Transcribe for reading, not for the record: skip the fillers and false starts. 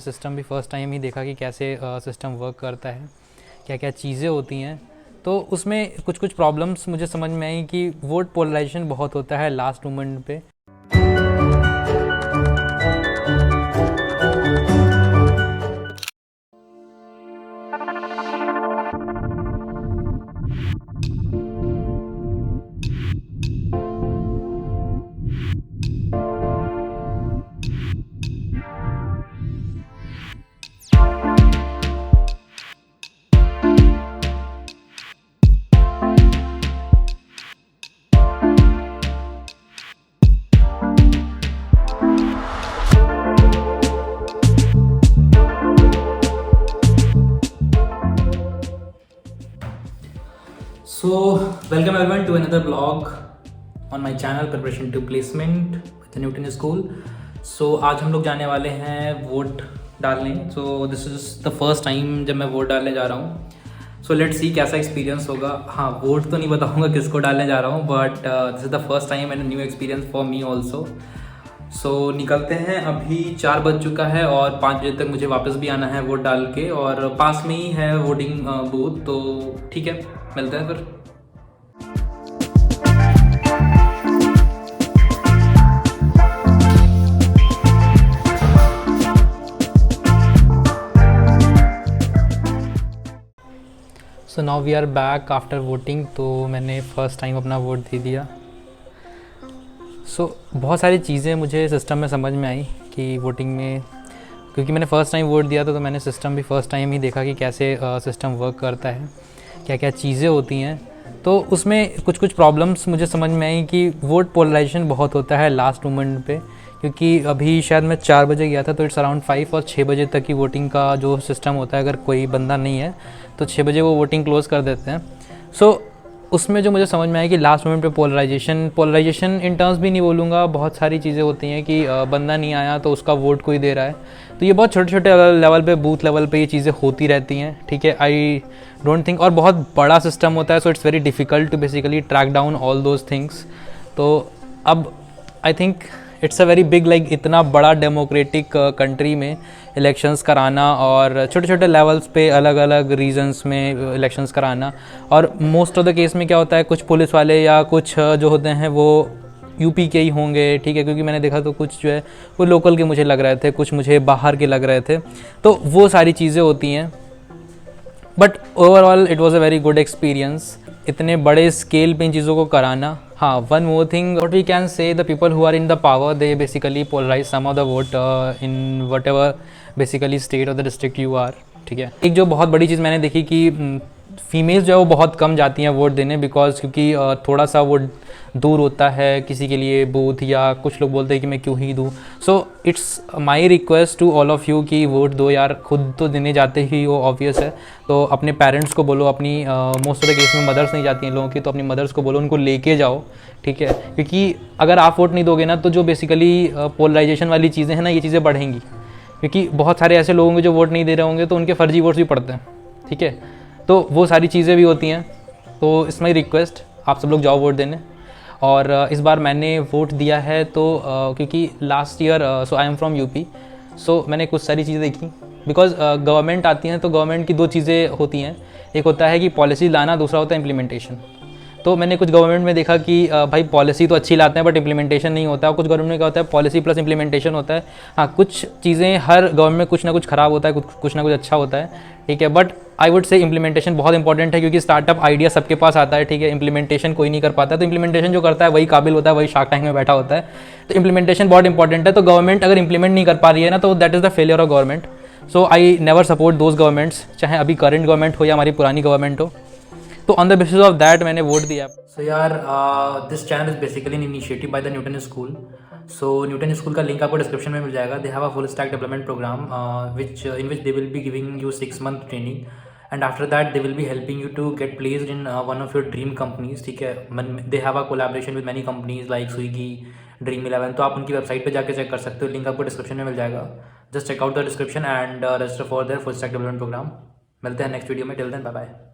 System भी first time ही देखा कि कैसे सिस्टम वर्क करता है, क्या क्या चीज़ें होती हैं। तो उसमें कुछ कुछ प्रॉब्लम्स मुझे समझ में आई कि वोट पोलराइजेशन बहुत होता है लास्ट मोमेंट पे। So, welcome everyone to another vlog on my channel Preparation to Placement with the Newton School. So, आज हम लोग जाने वाले हैं वोट डालने। So, this is the first time जब मैं वोट डालने जा रहा हूँ। So, let's see कैसा एक्सपीरियंस होगा। हाँ, वोट तो नहीं बताऊँगा किसको डालने जा रहा हूँ, but this is the first time and new experience for me also. So निकलते हैं, अभी 4 बज चुका है और 5 बजे तक मुझे वापस भी आना है वोट डाल के, और पास में ही है वोटिंग बूथ। तो ठीक है, मिलते हैं फिर। So now we are back after voting. तो मैंने फ़र्स्ट टाइम अपना वोट दे दिया। बहुत सारी चीज़ें मुझे सिस्टम में समझ में आई कि वोटिंग में, क्योंकि मैंने फ़र्स्ट टाइम वोट दिया था तो मैंने सिस्टम भी फ़र्स्ट टाइम ही देखा कि कैसे सिस्टम वर्क करता है, क्या क्या चीज़ें होती हैं। तो उसमें कुछ कुछ प्रॉब्लम्स मुझे समझ में आई कि वोट पोलराइजेशन बहुत होता है लास्ट मोमेंट पे, क्योंकि अभी शायद मैं 4 बजे गया था तो इट्स अराउंड 5 और 6 बजे तक की वोटिंग का जो सिस्टम होता है। अगर कोई बंदा नहीं है तो 6 बजे वो वोटिंग क्लोज़ कर देते हैं। उसमें जो मुझे समझ में आया कि लास्ट मोमेंट पे पोलराइजेशन इन टर्म्स भी नहीं बोलूँगा, बहुत सारी चीज़ें होती हैं कि बंदा नहीं आया तो उसका वोट कोई दे रहा है। तो ये बहुत छोटे छोटे लेवल पे, बूथ लेवल पे ये चीज़ें होती रहती हैं, ठीक है। आई डोंट थिंक, और बहुत बड़ा सिस्टम होता है, so it's very difficult to basically track down all those things. तो अब I think it's a very big, like इतना बड़ा डेमोक्रेटिक कंट्री में इलेक्शंस कराना, और छोटे छोटे लेवल्स पे अलग अलग रीजन्स में इलेक्शंस कराना। और मोस्ट ऑफ द केस में क्या होता है, कुछ पुलिस वाले या कुछ जो होते हैं वो यूपी के ही होंगे, ठीक है, क्योंकि मैंने देखा तो कुछ जो है वो लोकल के मुझे लग रहे थे, कुछ मुझे बाहर के लग रहे थे। तो वो सारी चीज़ें होती हैं, but overall it was a very good experience इतने बड़े स्केल पे इन चीज़ों को कराना। हाँ, one more thing what we can say, the people who are in the power they basically polarize some of the vote in whatever basically state और the district you are, ठीक है। एक जो बहुत बड़ी चीज़ मैंने देखी कि फीमेल्स जो है वो बहुत कम जाती हैं वोट देने, बिकॉज क्योंकि थोड़ा सा वो दूर होता है किसी के लिए बूथ, या कुछ लोग बोलते हैं कि मैं क्यों ही दूँ। So it's my request to all of you कि वोट दो यार, खुद तो देने जाते ही वो ऑब्वियस है, तो अपने पेरेंट्स को बोलो, अपनी मोस्ट ऑफ द केस में मदर्स नहीं जाती हैं लोगों की, तो अपनी मदर्स को बोलो उनको लेके जाओ, ठीक है। क्योंकि अगर आप वोट नहीं दोगे ना तो जो बेसिकली पोलराइजेशन वाली चीज़ें हैं ना, ये चीज़ें बढ़ेंगी, क्योंकि बहुत सारे ऐसे लोग होंगे जो वोट नहीं दे रहे होंगे तो उनके फर्जी वोट्स भी पड़ते हैं, ठीक है। तो वो सारी चीज़ें भी होती हैं। तो इट्स माई रिक्वेस्ट, आप सब लोग जाओ वोट देने। और इस बार मैंने वोट दिया है तो क्योंकि last year so I am from UP, so मैंने कुछ सारी चीज़ें देखी, बिकॉज गवर्नमेंट आती हैं तो गवर्नमेंट की 2 चीज़ें होती हैं, एक होता है कि पॉलिसी लाना, दूसरा होता है इम्प्लीमेंटेशन। तो मैंने कुछ गवर्नमेंट में देखा कि भाई पॉलिसी तो अच्छी लाते हैं बट इम्प्लीमेंटेशन नहीं होता है। कुछ गवर्नमेंट में क्या होता है, पॉलिसी प्लस इम्प्लीमेंटेशन होता है। हाँ, कुछ चीज़ें हर गवर्नमेंट में कुछ ना कुछ ख़राब होता है, कुछ ना कुछ अच्छा होता है, ठीक है। But I would say implementation बहुत इंपॉर्टेंट है, क्योंकि स्टार्टअप आइडिया सबके पास आता है, ठीक है। इम्प्लीमेंटेशन कोई नहीं कर पाता, तो इम्प्लीमेंटेशन जो करता है वही काबिल होता है, वही शार्क टैंक में बैठा होता है। तो इम्प्लीमेंटेशन बहुत इंपॉर्टेंट है। तो गवर्नमेंट अगर इम्प्लीमेंट नहीं कर पा रही है ना, तो that is the failure of government. So I never support those governments, चाहे अभी करंट गवर्नमेंट हो या हमारी पुरानी गवर्नमेंट हो। तो on the basis of that मैंने वोट दिया। सो यार, this channel is basically an initiative by the Newton school. सो न्यूटन स्कूल का लिंक आपको डिस्क्रिप्शन में मिल जाएगा। They have a full stack development program in which they will be giving you 6 month training, and after that they will be helping you to get placed in one of your dream companies, ठीक है। दे have a collaboration with many companies like Swiggy, Dream11। तो आप उनकी website पे जाके check कर सकते हो, लिंक आपको डिस्क्रिप्शन में मिल जाएगा। Just check out the description and register for their full stack development program. मिलते हैं नेक्स्ट वीडियो में, टिल देन बाय बाय।